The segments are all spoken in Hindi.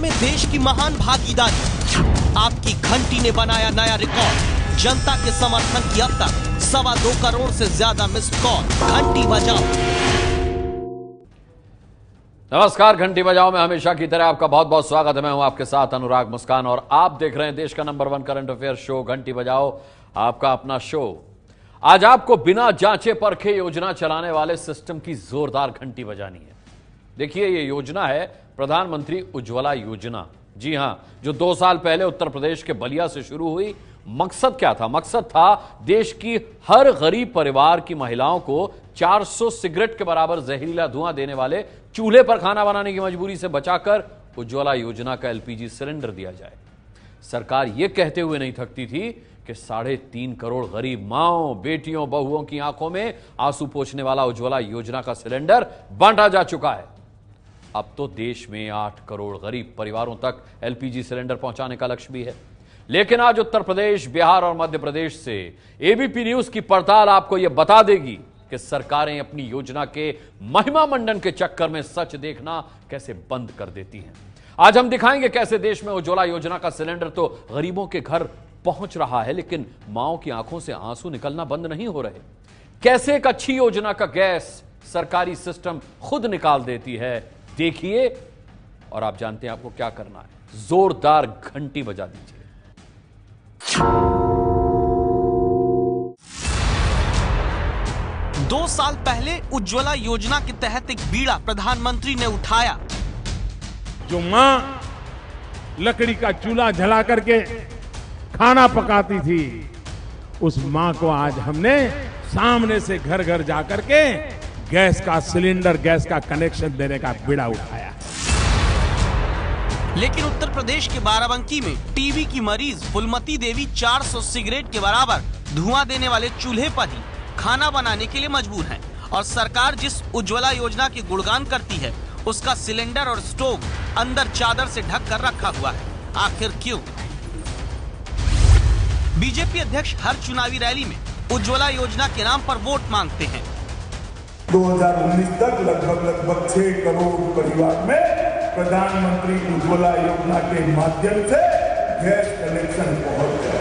में देश की महान भागीदारी। आपकी घंटी ने बनाया नया रिकॉर्ड। जनता के समर्थन की अब तक 2.25 करोड़ से ज्यादा मिस्ड कॉल। घंटी बजाओ। नमस्कार, घंटी बजाओ में हमेशा की तरह आपका बहुत बहुत स्वागत है। मैं हूं आपके साथ अनुराग मुस्कान और आप देख रहे हैं देश का नंबर 1 करंट अफेयर शो घंटी बजाओ, आपका अपना शो। आज आपको बिना जांचे परखे योजना चलाने वाले सिस्टम की जोरदार घंटी बजानी है। देखिए, ये योजना है प्रधानमंत्री उज्ज्वला योजना। जी हां, जो 2 साल पहले उत्तर प्रदेश के बलिया से शुरू हुई। मकसद क्या था? मकसद था देश की हर गरीब परिवार की महिलाओं को 400 सिगरेट के बराबर जहरीला धुआं देने वाले चूल्हे पर खाना बनाने की मजबूरी से बचाकर उज्ज्वला योजना का एलपीजी सिलेंडर दिया जाए। सरकार यह कहते हुए नहीं थकती थी कि 3.5 करोड़ गरीब मांओं, बेटियों, बहुओं की आंखों में आंसू पोंछने वाला उज्ज्वला योजना का सिलेंडर बांटा जा चुका है। अब तो देश में 8 करोड़ गरीब परिवारों तक एलपीजी सिलेंडर पहुंचाने का लक्ष्य भी है। लेकिन आज उत्तर प्रदेश, बिहार और मध्य प्रदेश से एबीपी न्यूज की पड़ताल आपको यह बता देगी कि सरकारें अपनी योजना के महिमा मंडन के चक्कर में सच देखना कैसे बंद कर देती हैं। आज हम दिखाएंगे कैसे देश में उज्ज्वला योजना का सिलेंडर तो गरीबों के घर पहुंच रहा है, लेकिन मांओं की आंखों से आंसू निकलना बंद नहीं हो रहे। कैसे एक अच्छी योजना का गैस सरकारी सिस्टम खुद निकाल देती है, देखिए। और आप जानते हैं आपको क्या करना है, जोरदार घंटी बजा दीजिए। 2 साल पहले उज्ज्वला योजना के तहत एक बीड़ा प्रधानमंत्री ने उठाया। जो मां लकड़ी का चूल्हा जला करके खाना पकाती थी, उस मां को आज हमने सामने से घर घर जाकर के गैस का सिलेंडर, गैस का कनेक्शन देने का बीड़ा उठाया। लेकिन उत्तर प्रदेश के बाराबंकी में टीबी की मरीज फुलमती देवी 400 सिगरेट के बराबर धुआं देने वाले चूल्हे पर ही खाना बनाने के लिए मजबूर हैं। और सरकार जिस उज्ज्वला योजना की गुणगान करती है, उसका सिलेंडर और स्टोव अंदर चादर से ढक कर रखा हुआ है। आखिर क्यों? बीजेपी अध्यक्ष हर चुनावी रैली में उज्ज्वला योजना के नाम पर वोट मांगते हैं। 2019 तक लगभग 6 करोड़ परिवार में प्रधानमंत्री उज्ज्वला योजना के माध्यम से गैस कनेक्शन पहुंच गया।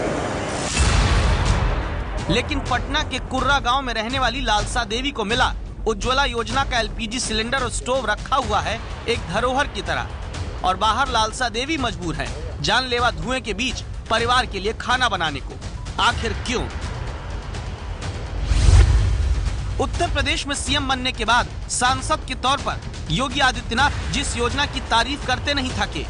लेकिन पटना के कुर्रा गांव में रहने वाली लालसा देवी को मिला उज्ज्वला योजना का एलपीजी सिलेंडर और स्टोव रखा हुआ है एक धरोहर की तरह। और बाहर लालसा देवी मजबूर है जानलेवा धुएं के बीच परिवार के लिए खाना बनाने को। आखिर क्यों? उत्तर प्रदेश में सीएम बनने के बाद सांसद के तौर पर योगी आदित्यनाथ जिस योजना की तारीफ करते नहीं थके।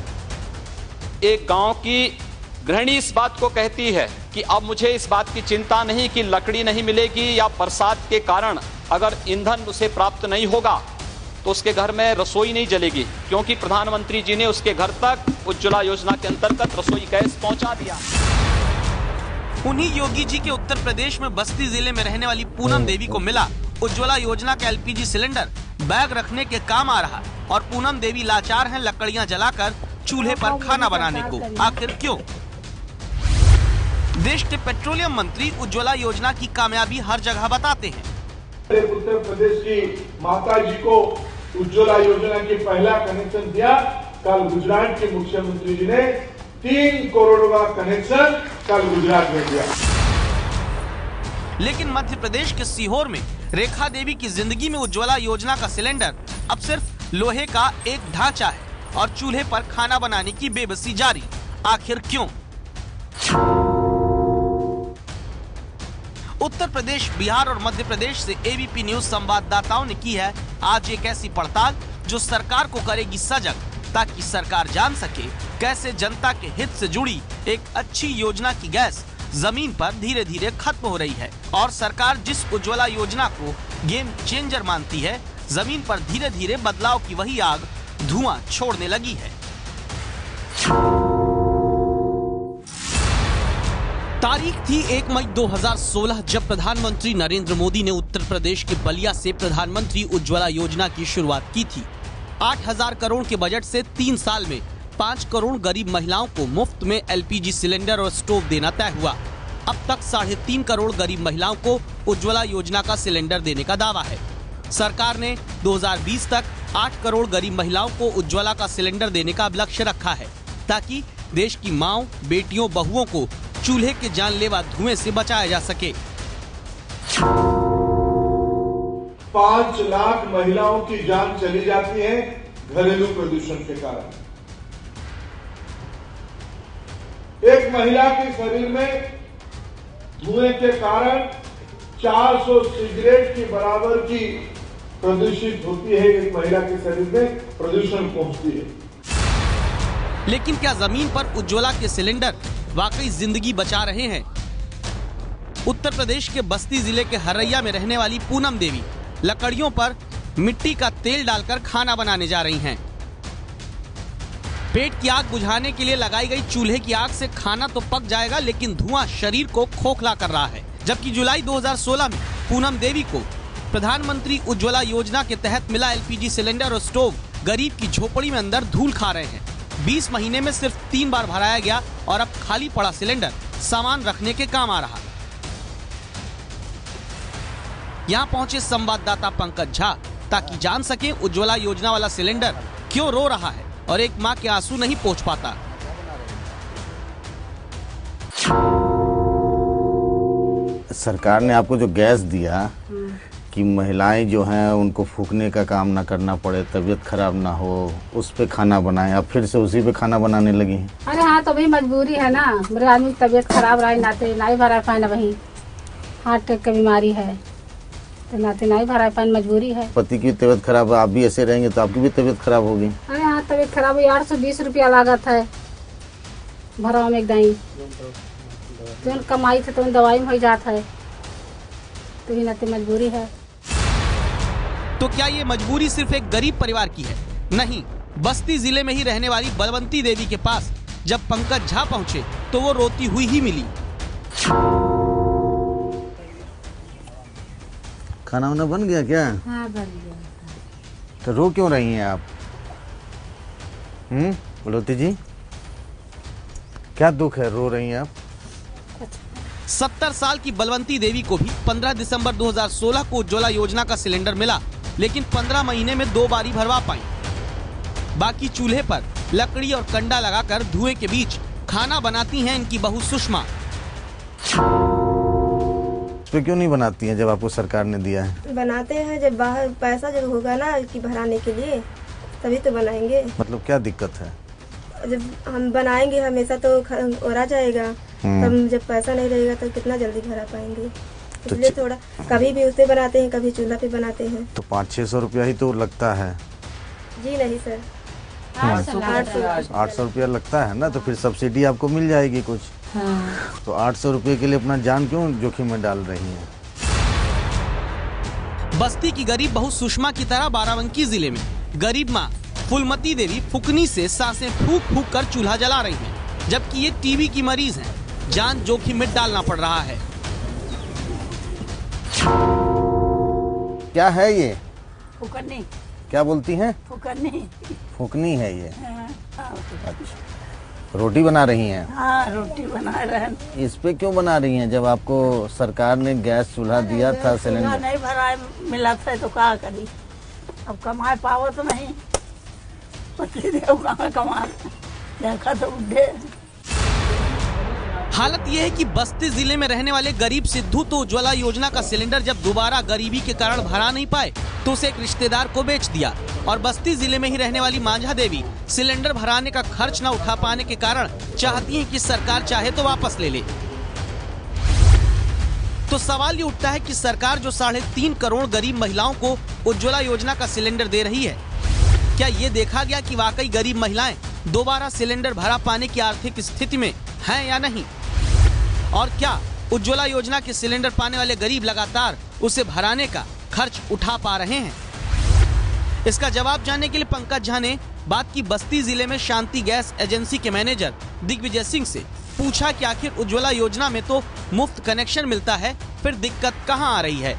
एक गांव की गृहिणी इस बात को कहती है कि अब मुझे इस बात की चिंता नहीं कि लकड़ी नहीं मिलेगी या बरसात के कारण अगर ईंधन उसे प्राप्त नहीं होगा तो उसके घर में रसोई नहीं जलेगी, क्योंकि प्रधानमंत्री जी ने उसके घर तक उज्ज्वला योजना के अंतर्गत रसोई गैस पहुंचा दिया। उन्हीं योगी जी के उत्तर प्रदेश में बस्ती जिले में रहने वाली पूनम देवी को मिला उज्ज्वला योजना का एलपीजी सिलेंडर बैग रखने के काम आ रहा। और पूनम देवी लाचार हैं लकड़ियां जलाकर चूल्हे पर खाना बनाने को। आखिर क्यों? देश के पेट्रोलियम मंत्री उज्ज्वला योजना की कामयाबी हर जगह बताते हैं। उत्तर प्रदेश की माता जी को उज्ज्वला योजना की पहला कनेक्शन दिया। कल गुजरात के मुख्यमंत्री जी ने 3 करोड़ का कनेक्शन कल गुजरात में दिया। लेकिन मध्य प्रदेश के सीहोर में रेखा देवी की जिंदगी में उज्ज्वला योजना का सिलेंडर अब सिर्फ लोहे का एक ढांचा है और चूल्हे पर खाना बनाने की बेबसी जारी। आखिर क्यों? उत्तर प्रदेश, बिहार और मध्य प्रदेश से एबीपी न्यूज संवाददाताओं ने की है आज एक ऐसी पड़ताल जो सरकार को करेगी सजग, ताकि सरकार जान सके कैसे जनता के हित से जुड़ी एक अच्छी योजना की गैस जमीन पर धीरे धीरे खत्म हो रही है। और सरकार जिस उज्ज्वला योजना को गेम चेंजर मानती है, जमीन पर धीरे धीरे बदलाव की वही आग धुआं छोड़ने लगी है। तारीख थी 1 मई 2016 जब प्रधानमंत्री नरेंद्र मोदी ने उत्तर प्रदेश के बलिया से प्रधानमंत्री उज्ज्वला योजना की शुरुआत की थी। 8,000 करोड़ के बजट से 3 साल में 5 करोड़ गरीब महिलाओं को मुफ्त में एलपीजी सिलेंडर और स्टोव देना तय हुआ। अब तक 3.5 करोड़ गरीब महिलाओं को उज्ज्वला योजना का सिलेंडर देने का दावा है। सरकार ने 2020 तक 8 करोड़ गरीब महिलाओं को उज्ज्वला का सिलेंडर देने का अब लक्ष्य रखा है, ताकि देश की माँओं, बेटियों, बहुओं को चूल्हे के जानलेवा धुएं से बचाया जा सके। 5 लाख महिलाओं की जान चली जाती है घरेलू प्रदूषण के कारण। एक महिला के शरीर में धुएं के कारण 400 सिगरेट के बराबर की प्रदूषित होती है। एक महिला के शरीर में प्रदूषण पहुंचती है। लेकिन क्या जमीन पर उज्ज्वला के सिलेंडर वाकई जिंदगी बचा रहे हैं? उत्तर प्रदेश के बस्ती जिले के हरैया में रहने वाली पूनम देवी लकड़ियों पर मिट्टी का तेल डालकर खाना बनाने जा रही हैं। पेट की आग बुझाने के लिए लगाई गई चूल्हे की आग से खाना तो पक जाएगा, लेकिन धुआं शरीर को खोखला कर रहा है। जबकि जुलाई 2016 में पूनम देवी को प्रधानमंत्री उज्ज्वला योजना के तहत मिला एलपीजी सिलेंडर और स्टोव गरीब की झोपड़ी में अंदर धूल खा रहे हैं। 20 महीने में सिर्फ 3 बार भराया गया और अब खाली पड़ा सिलेंडर सामान रखने के काम आ रहा। यहाँ पहुंचे संवाददाता पंकज झा ताकि जान सके उज्ज्वला योजना वाला सिलेंडर क्यों रो रहा है और एक माँ के आंसू नहीं पहुंच पाता। सरकार ने आपको जो गैस दिया कि महिलाएं जो हैं उनको फूकने का काम ना करना पड़े, तबीयत खराब ना हो, उस पे खाना बनाएं, अब फिर से उसी पे खाना बनाने लगी हैं। अरे हाँ, तो भाई मजबूरी है ना, मेरे आदमी की तबीयत खराब रही नाते नहीं भरा पाए ना, वही हार्ट अटैक की बीमारी है तो नाते नहीं भरा पाए, मजबूरी है। पति की तबीयत खराब है, आप भी ऐसे रहेंगे तो आपकी भी तबीयत खराब होगी। अरे हाँ, तबीयत खराब हुई, 820 रुपया लागत है भराव में एक दाई, जो कमाई थे तो दवाई में हो जाता है, तो ही नाते मजबूरी है। तो क्या ये मजबूरी सिर्फ एक गरीब परिवार की है? नहीं, बस्ती जिले में ही रहने वाली बलवंती देवी के पास जब पंकज झा पहुंचे तो वो रोती हुई ही मिली। खाना वाना बन गया क्या? हाँ, बन गया। तो रो क्यों रही हैं आप? बलवंती जी, क्या दुख है, रो रही हैं आप? 70 साल की बलवंती देवी को भी 15 दिसंबर 2016 को उज्ज्वला योजना का सिलेंडर मिला, लेकिन 15 महीने में 2 बार ही भरवा पाई। बाकी चूल्हे पर लकड़ी और कंडा लगाकर धुएं के बीच खाना बनाती हैं इनकी बहू सुषमा। इस पे क्यों नहीं बनाती हैं जब आपको सरकार ने दिया है? बनाते हैं, जब बाहर पैसा जब होगा ना कि भराने के लिए तभी तो बनाएंगे। मतलब क्या दिक्कत है? जब हम बनाएंगे हमेशा तो ओरा जाएगा, तब जब पैसा नहीं रहेगा तो कितना जल्दी भरा पाएंगे, इसलिए थोड़ा कभी भी उससे बनाते हैं, कभी चूल्हा पे बनाते हैं। तो 500-600 रुपया ही तो लगता है। जी नहीं सर, 800 रुपया लगता है ना, तो फिर सब्सिडी आपको मिल जाएगी कुछ। हाँ। तो 800 रुपये के लिए अपना जान क्यों जोखिम में डाल रही हैं? बस्ती की गरीब बहू सुषमा की तरह बाराबंकी जिले में गरीब माँ फुलमती देवी फुकनी से सांसें फूक फूक कर चूल्हा जला रही हैं, जबकि ये टीबी की मरीज हैं, जान जोखिम में डालना पड़ रहा है। क्या है ये? फुकनी। क्या बोलती हैं? फुकनी। फुकनी है ये। अच्छा, रोटी बना रही हैं? हाँ, रोटी बना रहे हैं। इस पे क्यों बना रही हैं जब आपको सरकार ने गैस चूल्हा दिया था, सिलेंडर नहीं भरा मिला था तो क्या करी, अब कमाए पाओ तो नहीं, कमा देखा तो उठे। हालत यह है कि बस्ती जिले में रहने वाले गरीब सिद्धू तो उज्ज्वला योजना का सिलेंडर जब दोबारा गरीबी के कारण भरा नहीं पाए तो उसे एक रिश्तेदार को बेच दिया, और बस्ती जिले में ही रहने वाली मांझा देवी सिलेंडर भराने का खर्च न उठा पाने के कारण चाहती हैं कि सरकार चाहे तो वापस ले ले। तो सवाल ये उठता है कि सरकार जो 3.5 करोड़ गरीब महिलाओं को उज्ज्वला योजना का सिलेंडर दे रही है, क्या ये देखा गया कि वाकई गरीब महिलाएं दोबारा सिलेंडर भरा पाने की आर्थिक स्थिति में हैं या नहीं? और क्या उज्ज्वला योजना के सिलेंडर पाने वाले गरीब लगातार उसे भराने का खर्च उठा पा रहे हैं? इसका जवाब जानने के लिए पंकज झा ने बात की बस्ती जिले में शांति गैस एजेंसी के मैनेजर दिग्विजय सिंह से। पूछा कि आखिर उज्ज्वला योजना में तो मुफ्त कनेक्शन मिलता है, फिर दिक्कत कहां आ रही है?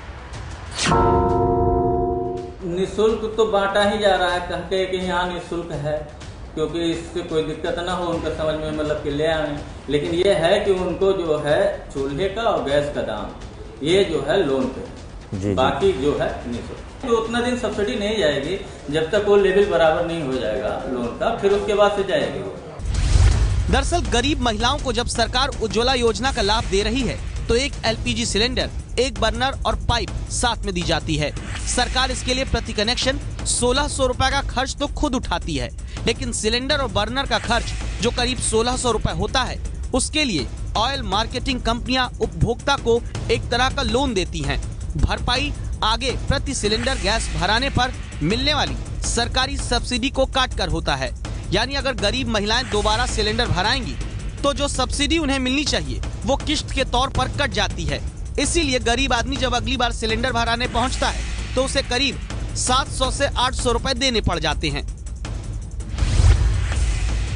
निःशुल्क तो बांटा ही जा रहा है, कहते कि यहाँ निःशुल्क है, क्योंकि इससे कोई दिक्कत ना हो उनका समझ में, मतलब कि ले आने। लेकिन ये है कि उनको जो है चूल्हे का और गैस का दाम ये जो है लोन पे, जी। बाकी जो है 1900। तो उतना दिन सब्सिडी नहीं जाएगी जब तक वो लेवल बराबर नहीं हो जाएगा लोन का, फिर उसके बाद से जाएगी वो। दरअसल गरीब महिलाओं को जब सरकार उज्ज्वला योजना का लाभ दे रही है तो एक LPG सिलेंडर, एक बर्नर और पाइप साथ में दी जाती है। सरकार इसके लिए प्रति कनेक्शन 1600 रुपए का खर्च तो खुद उठाती है, लेकिन सिलेंडर और बर्नर का खर्च जो करीब 1600 रुपए होता है, उसके लिए ऑयल मार्केटिंग कंपनियां उपभोक्ता को एक तरह का लोन देती हैं। भरपाई आगे प्रति सिलेंडर गैस भराने पर मिलने वाली सरकारी सब्सिडी को काट कर होता है। यानी अगर गरीब महिलाएं दोबारा सिलेंडर भराएंगी तो जो सब्सिडी उन्हें मिलनी चाहिए वो किश्त के तौर पर कट जाती है। इसीलिए गरीब आदमी जब अगली बार सिलेंडर भराने पहुंचता है तो उसे करीब 700 से 800 रुपए देने पड़ जाते हैं।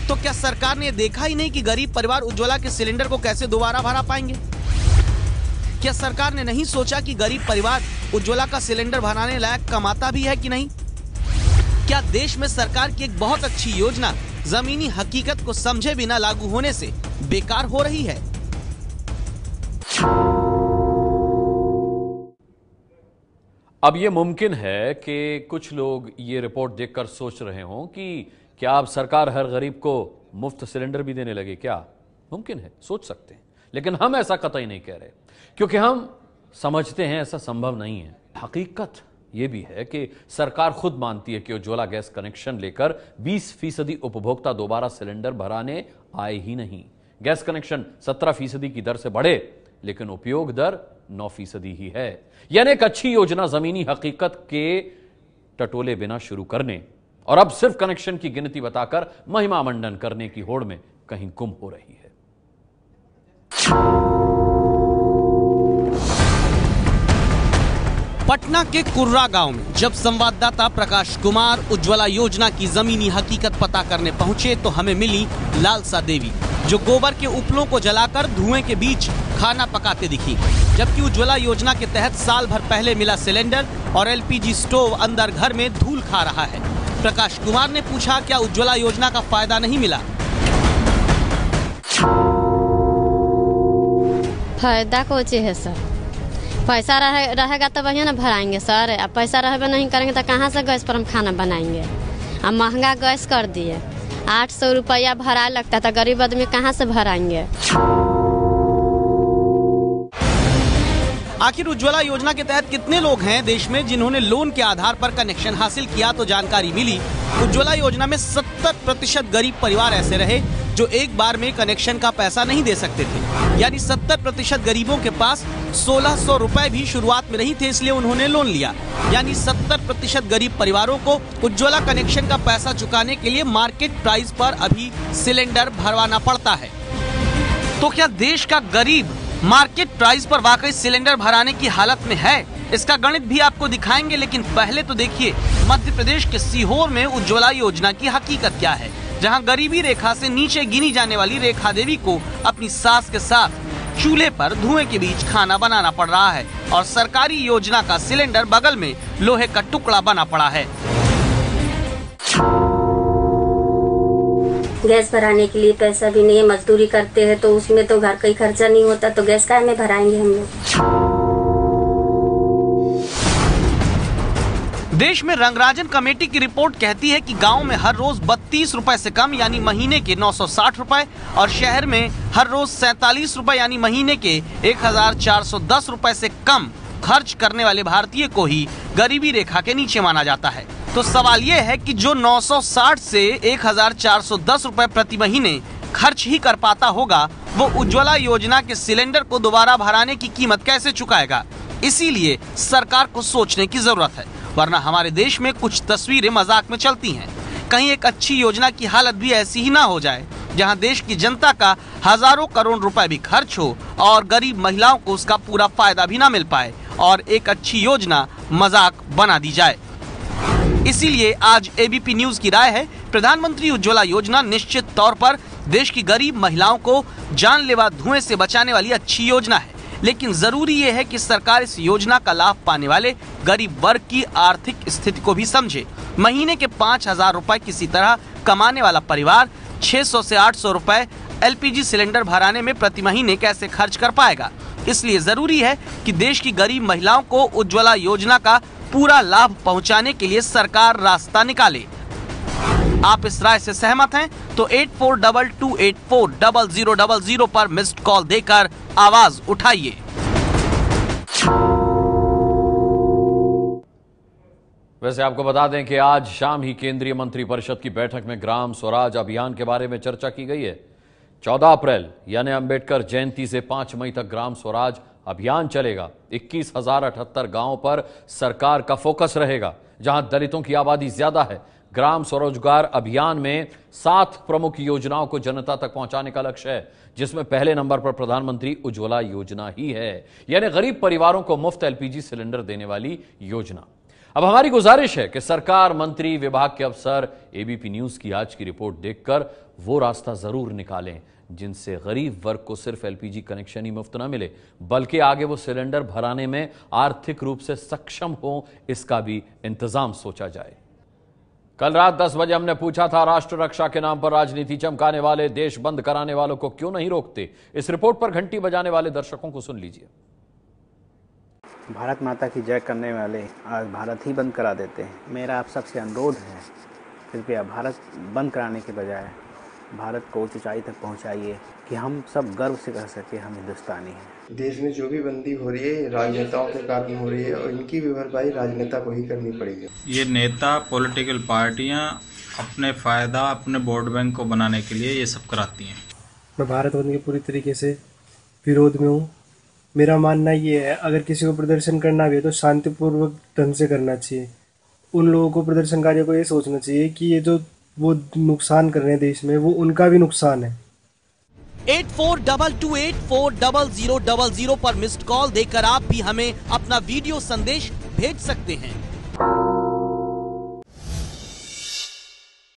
तो क्या सरकार ने देखा ही नहीं कि गरीब परिवार उज्ज्वला के सिलेंडर को कैसे दोबारा भरा पाएंगे? क्या सरकार ने नहीं सोचा कि गरीब परिवार उज्ज्वला का सिलेंडर भराने लायक कमाता भी है कि नहीं? क्या देश में सरकार की एक बहुत अच्छी योजना जमीनी हकीकत को समझे बिना लागू होने से बेकार हो रही है? अब ये मुमकिन है कि कुछ लोग ये रिपोर्ट देखकर सोच रहे हों कि क्या अब सरकार हर गरीब को मुफ्त सिलेंडर भी देने लगे क्या? मुमकिन है, सोच सकते हैं, लेकिन हम ऐसा कतई नहीं कह रहे, क्योंकि हम समझते हैं ऐसा संभव नहीं है। हकीकत ये भी है कि सरकार खुद मानती है कि उज्ज्वला गैस कनेक्शन लेकर 20% उपभोक्ता दोबारा सिलेंडर भराने आए ही नहीं। गैस कनेक्शन 17% की दर से बढ़े, लेकिन उपयोग दर 9% ही है। यानी एक अच्छी योजना जमीनी हकीकत के टटोले बिना शुरू करने और अब सिर्फ कनेक्शन की गिनती बताकर महिमा मंडन करने की होड़ में कहीं गुम हो रही है। पटना के कुर्रा गांव में जब संवाददाता प्रकाश कुमार उज्ज्वला योजना की जमीनी हकीकत पता करने पहुंचे तो हमें मिली लालसा देवी, जो गोबर के उपलों को जलाकर धुएं के बीच खाना पकाते दिखी। जबकि उज्ज्वला योजना के तहत साल भर पहले मिला सिलेंडर और LPG स्टोव अंदर घर में धूल खा रहा है। प्रकाश कुमार ने पूछा, क्या उज्ज्वला योजना का फायदा नहीं मिला? फायदा कोची है सर, पैसा रहेगा तो वही ना भराएंगे सर। अब पैसा रहेगा नहीं करेंगे तो कहाँ से गैस पर हम खाना बनाएंगे? अब महंगा गैस कर दिए, 800 रुपया भरा लगता था, गरीब आदमी कहाँ से भराएंगे? आखिर उज्ज्वला योजना के तहत कितने लोग हैं देश में जिन्होंने लोन के आधार पर कनेक्शन हासिल किया? तो जानकारी मिली, उज्ज्वला योजना में 70% गरीब परिवार ऐसे रहे जो एक बार में कनेक्शन का पैसा नहीं दे सकते थे। यानी 70% गरीबों के पास 1600 रुपए भी शुरुआत में नहीं थे, इसलिए उन्होंने लोन लिया। यानी 70% गरीब परिवारों को उज्ज्वला कनेक्शन का पैसा चुकाने के लिए मार्केट प्राइस पर अभी सिलेंडर भरवाना पड़ता है। तो क्या देश का गरीब मार्केट प्राइस पर वाकई सिलेंडर भराने की हालत में है? इसका गणित भी आपको दिखाएंगे, लेकिन पहले तो देखिए मध्य प्रदेश के सीहोर में उज्ज्वला योजना की हकीकत क्या है, जहां गरीबी रेखा से नीचे गिनी जाने वाली रेखा देवी को अपनी सास के साथ चूल्हे पर धुएं के बीच खाना बनाना पड़ रहा है और सरकारी योजना का सिलेंडर बगल में लोहे का टुकड़ा बना पड़ा है। गैस भराने के लिए पैसा भी नहीं है, मजदूरी करते हैं तो उसमें तो घर का ही खर्चा नहीं होता, तो गैस काहे में भराएंगे हम लोग? देश में रंगराजन कमेटी की रिपोर्ट कहती है कि गांव में हर रोज 32 रुपए से कम यानी महीने के 960 रुपए और शहर में हर रोज 47 रुपए यानी महीने के 1410 रुपए से कम खर्च करने वाले भारतीय को ही गरीबी रेखा के नीचे माना जाता है। तो सवाल ये है कि जो 960 से 1410 रुपए प्रति महीने खर्च ही कर पाता होगा, वो उज्ज्वला योजना के सिलेंडर को दोबारा भराने की कीमत कैसे चुकाएगा? इसीलिए सरकार को सोचने की जरूरत है, वरना हमारे देश में कुछ तस्वीरें मजाक में चलती हैं। कहीं एक अच्छी योजना की हालत भी ऐसी ही ना हो जाए जहां देश की जनता का हजारों करोड़ रुपए भी खर्च हो और गरीब महिलाओं को उसका पूरा फायदा भी ना मिल पाए और एक अच्छी योजना मजाक बना दी जाए। इसीलिए आज एबीपी न्यूज की राय है, प्रधानमंत्री उज्ज्वला योजना निश्चित तौर पर देश की गरीब महिलाओं को जानलेवा धुएं से बचाने वाली अच्छी योजना है, लेकिन जरूरी ये है कि सरकार इस योजना का लाभ पाने वाले गरीब वर्ग की आर्थिक स्थिति को भी समझे। महीने के 5000 रुपए किसी तरह कमाने वाला परिवार 600 से 800 रुपए LPG सिलेंडर भराने में प्रति महीने कैसे खर्च कर पाएगा? इसलिए जरूरी है कि देश की गरीब महिलाओं को उज्ज्वला योजना का पूरा लाभ पहुंचाने के लिए सरकार रास्ता निकाले। आप इस राय से सहमत हैं तो 8422840000 पर मिस्ड कॉल देकर आवाज उठाइए। वैसे आपको बता दें कि आज शाम ही केंद्रीय मंत्रिपरिषद की बैठक में ग्राम स्वराज अभियान के बारे में चर्चा की गई है। 14 अप्रैल यानी अंबेडकर जयंती से 5 मई तक ग्राम स्वराज अभियान चलेगा। 21,078 गांवों पर सरकार का फोकस रहेगा। जहां दलितों की आबादी ज्यादा है, ग्राम स्वरोजगार अभियान में 7 प्रमुख योजनाओं को जनता तक पहुंचाने का लक्ष्य है, जिसमें पहले नंबर पर प्रधानमंत्री उज्ज्वला योजना ही है, यानी गरीब परिवारों को मुफ्त एलपीजी सिलेंडर देने वाली योजना। अब हमारी गुजारिश है कि सरकार, मंत्री, विभाग के अफसर एबीपी न्यूज की आज की रिपोर्ट देखकर वो रास्ता जरूर निकालें जिनसे गरीब वर्ग को सिर्फ एलपीजी कनेक्शन ही मुफ्त न मिले, बल्कि आगे वो सिलेंडर भराने में आर्थिक रूप से सक्षम हो, इसका भी इंतजाम सोचा जाए। कल रात 10 बजे हमने पूछा था, राष्ट्र रक्षा के नाम पर राजनीति चमकाने वाले, देश बंद कराने वालों को क्यों नहीं रोकते? इस रिपोर्ट पर घंटी बजाने वाले दर्शकों को सुन लीजिए। भारत माता की जय करने वाले आज भारत ही बंद करा देते हैं। मेरा आप सबसे अनुरोध है, कृपया भारत बंद कराने के बजाय भारत को उच्च ऊंचाई तक पहुंचाइए कि हम सब गर्व से कह सके हम हिंदुस्तानी हैं। देश में जो भी बंदी हो रही है राजनेताओं के कारण हो रही है और इनकी भी भरपाई राजनेता को ही करनी पड़ेगी। ये नेता, पॉलिटिकल पार्टियां अपने फायदा, अपने वोट बैंक को बनाने के लिए ये सब कराती हैं। मैं भारत बंद के पूरी तरीके से विरोध में हूँ। मेरा मानना ये है, अगर किसी को प्रदर्शन करना भी है तो शांतिपूर्वक ढंग से करना चाहिए। उन लोगों को, प्रदर्शनकारियों को ये सोचना चाहिए कि ये जो वो नुकसान कर रहे हैं देश में, वो उनका भी नुकसान है। 8422840000 पर मिस्ड कॉल देकर आप भी हमें अपना वीडियो संदेश भेज सकते हैं।